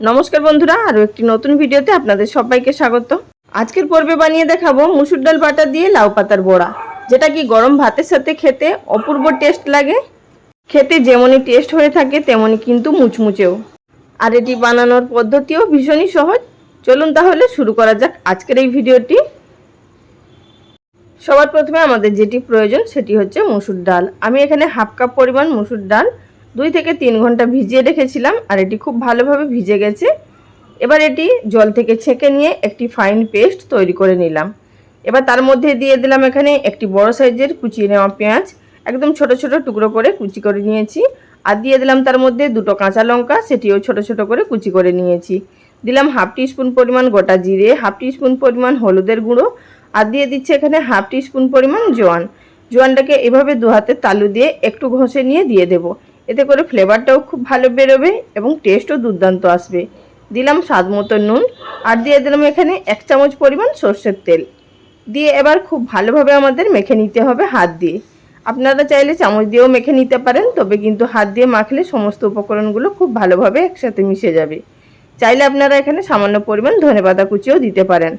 নমস্কার বন্ধুরা, আরও একটি নতুন ভিডিওতে আপনাদের সবাইকে স্বাগত। আজকের পর্বে বানিয়ে দেখাবো মুসুর ডাল বাটা দিয়ে লাউ পাতার বড়া, যেটা কি গরম ভাতের সাথে খেতে অপূর্ব টেস্ট লাগে। খেতে যেমনই টেস্ট হয়ে থাকে তেমনই কিন্তু মুচমুচেও। আর এটি বানানোর পদ্ধতিও ভীষণই সহজ। চলুন তাহলে শুরু করা যাক আজকের এই ভিডিওটি। সবার প্রথমে আমাদের যেটি প্রয়োজন সেটি হচ্ছে মুসুর ডাল। আমি এখানে হাফ কাপ পরিমাণ মুসুর ডাল 2 থেকে 3 ঘন্টা ভিজিয়ে রেখেছিলাম, আর এটি খুব ভালোভাবে ভিজে গেছে। এবার এটি জল থেকে ছেঁকে নিয়ে একটি ফাইন পেস্ট তৈরি করে নিলাম। এবার তার মধ্যে দিয়ে দিলাম এখানে একটি বড় সাইজের কুচিয়ে নেওয়া পেঁয়াজ, একদম ছোট ছোট টুকরো করে কুচি করে নিয়েছি। আর দিয়ে দিলাম তার মধ্যে 2টো কাঁচা লঙ্কা, সেটিও ছোট ছোট করে কুচি করে নিয়েছি। দিলাম হাফ টিস্পুন পরিমাণ গোটা জিরে, হাফ টিস্পুন পরিমাণ হলুদের গুঁড়ো, আর দিয়ে দিচ্ছি এখানে হাফ টিস্পুন পরিমাণ জোয়ান। জোয়ানটাকে এভাবে 2 হাতের তালু দিয়ে একটু ঘষে নিয়ে দিয়ে দেব। এতে করে ফ্লেভারটাও খুব ভালো বেরোবে এবং টেস্টও দুর্দান্ত আসবে। দিলাম স্বাদ মতো নুন, আর দিয়ে দিলাম এখানে 1 চামচ পরিমাণ সর্ষের তেল। দিয়ে এবার খুব ভালোভাবে আমাদের মেখে নিতে হবে হাত দিয়ে। আপনারা চাইলে চামচ দিয়েও মেখে নিতে পারেন, তবে কিন্তু হাত দিয়ে মাখলে সমস্ত উপকরণগুলো খুব ভালোভাবে একসাথে মিশে যাবে। চাইলে আপনারা এখানে সামান্য পরিমাণ ধনেপাতা কুচিও দিতে পারেন,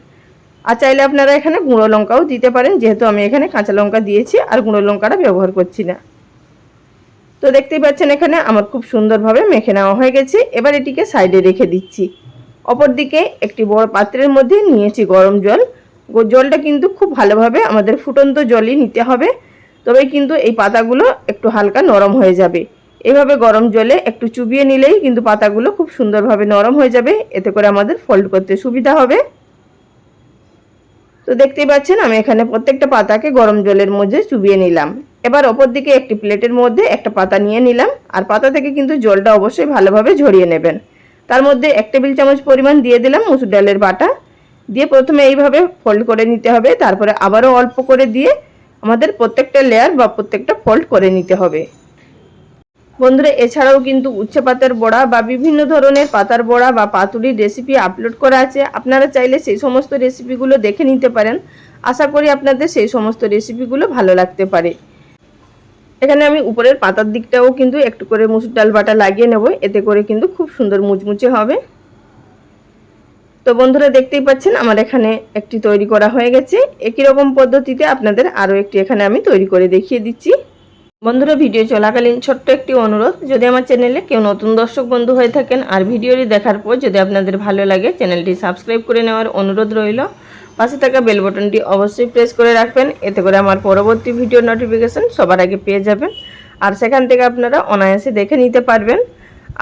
আর চাইলে আপনারা এখানে গুঁড়ো লঙ্কাও দিতে পারেন, যেহেতু আমি এখানে কাঁচা লঙ্কা দিয়েছি আর গুঁড়ো লঙ্কাটা ব্যবহার করছি না। তো দেখতেই পাচ্ছেন এখানে আমার খুব সুন্দরভাবে মেখে নেওয়া হয়ে গেছে। এবার এটিকে সাইডে রেখে দিচ্ছি। অপরদিকে একটি বড় পাত্রের মধ্যে নিয়েছি গরম জল। জলটা কিন্তু খুব ভালোভাবে আমাদের ফুটন্ত জলই নিতে হবে, তবে কিন্তু এই পাতাগুলো একটু হালকা নরম হয়ে যাবে। এইভাবে গরম জলে একটু চুবিয়ে নিলেই কিন্তু পাতাগুলো খুব সুন্দরভাবে নরম হয়ে যাবে, এতে করে আমাদের ফোল্ড করতে সুবিধা হবে। তো দেখতেই পাচ্ছেন আমি এখানে প্রত্যেকটা পাতাকে গরম জলের মধ্যে চুবিয়ে নিলাম। এবার অপর দিকে একটি প্লেটের মধ্যে একটা পাতা নিয়ে নিলাম, আর পাতা থেকে কিন্তু জলটা অবশ্যই ভালোভাবে ঝরিয়ে নেবেন। তার মধ্যে 1 টেবিল চামচ পরিমাণ দিয়ে দিলাম মুসুর ডালের বাটা। দিয়ে প্রথমে এইভাবে ফোল্ড করে নিতে হবে, তারপরে আবারও অল্প করে দিয়ে আমাদের প্রত্যেকটা লেয়ার বা প্রত্যেকটা ফোল্ড করে নিতে হবে। বন্ধুরা, এছাড়াও কিন্তু উচ্ছে পাতার বড়া বা বিভিন্ন ধরনের পাতার বড়া বা পাতুরির রেসিপি আপলোড করা আছে। আপনারা চাইলে সেই সমস্ত রেসিপিগুলো দেখে নিতে পারেন। আশা করি আপনাদের সেই সমস্ত রেসিপিগুলো ভালো লাগতে পারে। এখানে আমি উপরের পাতার দিকটাও কিন্তু একটু করে মুসুর ডাল বাটা লাগিয়ে নেব, এতে করে কিন্তু খুব সুন্দর মুচমুচে হবে। তো বন্ধুরা, দেখতেই পাচ্ছেন আমার এখানে একটি তৈরি করা হয়ে গেছে। একই রকম পদ্ধতিতে আপনাদের আরও একটি এখানে আমি তৈরি করে দেখিয়ে দিচ্ছি। বন্ধুরা, ভিডিও চলাকালীন ছোট্ট একটি অনুরোধ, যদি আমার চ্যানেলে কেউ নতুন দর্শক বন্ধু হয়ে থাকেন আর ভিডিওটি দেখার পর যদি আপনাদের ভালো লাগে, চ্যানেলটি সাবস্ক্রাইব করে নেওয়ার অনুরোধ রইল। পাশে থাকা বেল বাটনটি অবশ্যই প্রেস করে রাখবেন, এতে করে আমার পরবর্তী ভিডিও নোটিফিকেশন সবার আগে পেয়ে যাবেন, আর সেখান থেকে আপনারা অনায়াসে দেখে নিতে পারবেন।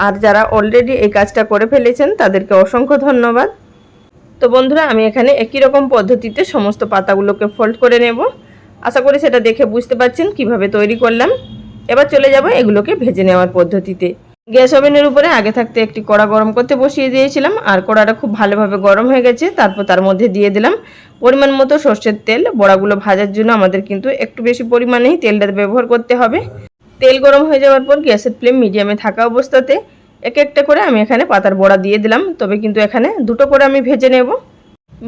আর যারা অলরেডি এই কাজটা করে ফেলেছেন তাদেরকে অসংখ্য ধন্যবাদ। তো বন্ধুরা, আমি এখানে একই রকম পদ্ধতিতে সমস্ত পাতাগুলোকে ফোল্ড করে নেব। আশা করি সেটা দেখে বুঝতে পারছেন কিভাবে তৈরি করলাম। এবার চলে যাব এগুলোকে ভেজে নেওয়ার পদ্ধতিতে। গ্যাস ওভেনের উপরে আগে থাকতে একটি কড়া গরম করতে বসিয়ে দিয়েছিলাম, আর কড়াটা খুব ভালোভাবে গরম হয়ে গেছে। তারপর তার মধ্যে দিয়ে দিলাম পরিমাণ মতো সর্ষের তেল। বড়াগুলো ভাজার জন্য আমাদের কিন্তু একটু বেশি পরিমাণেই তেলটা ব্যবহার করতে হবে। তেল গরম হয়ে যাওয়ার পর গ্যাসের ফ্লেম মিডিয়ামে থাকা অবস্থাতে এক একটা করে আমি এখানে পাতার বড়া দিয়ে দিলাম, তবে কিন্তু এখানে 2টো করে আমি ভেজে নেব।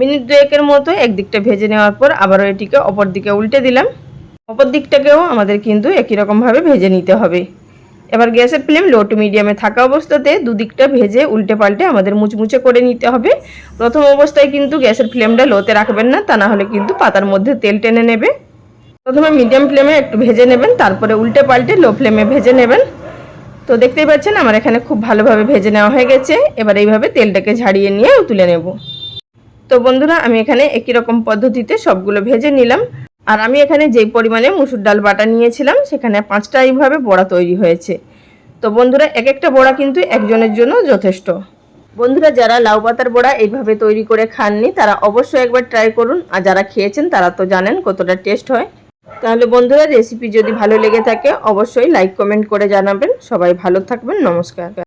মিনিট 2-এর মতো একদিকটা ভেজে নেওয়ার পর আবারও এটিকে অপর দিকে উল্টে দিলাম। অপর দিকটাকেও আমাদের কিন্তু একই রকমভাবে ভেজে নিতে হবে। এবার গ্যাসের ফ্লেম লো টু মিডিয়ামে থাকা অবস্থাতে দুদিকটা ভেজে উল্টে পাল্টে আমাদের মুচমুচে করে নিতে হবে। প্রথম অবস্থায় কিন্তু গ্যাসের ফ্লেমটা লোতে রাখবেন না, তা না হলে কিন্তু পাতার মধ্যে তেল টেনে নেবে। প্রথমে মিডিয়াম ফ্লেমে একটু ভেজে নেবেন, তারপরে উল্টে পাল্টে লো ফ্লেমে ভেজে নেবেন। তো দেখতেই পাচ্ছেন আমার এখানে খুব ভালোভাবে ভেজে নেওয়া হয়ে গেছে। এবার এইভাবে তেলটাকে ঝাড়িয়ে নিয়ে তুলে নেব। তো বন্ধুরা, আমি এখানে একই রকম পদ্ধতিতে সবগুলো ভেজে নিলাম। আর আমি এখানে যেই পরিমাণে মুসুর ডাল বাটা নিয়েছিলাম সেখানে 5টা এইভাবে বড়া তৈরি হয়েছে। তো বন্ধুরা, এক একটা বড়া কিন্তু একজনের জন্য যথেষ্ট। বন্ধুরা, যারা লাউ পাতার বড়া এইভাবে তৈরি করে খাননি তারা অবশ্যই একবার ট্রাই করুন, আর যারা খেয়েছেন তারা তো জানেন কতটা টেস্ট হয়। তাহলে বন্ধুরা, রেসিপি যদি ভালো লেগে থাকে অবশ্যই লাইক কমেন্ট করে জানাবেন। সবাই ভালো থাকবেন। নমস্কার।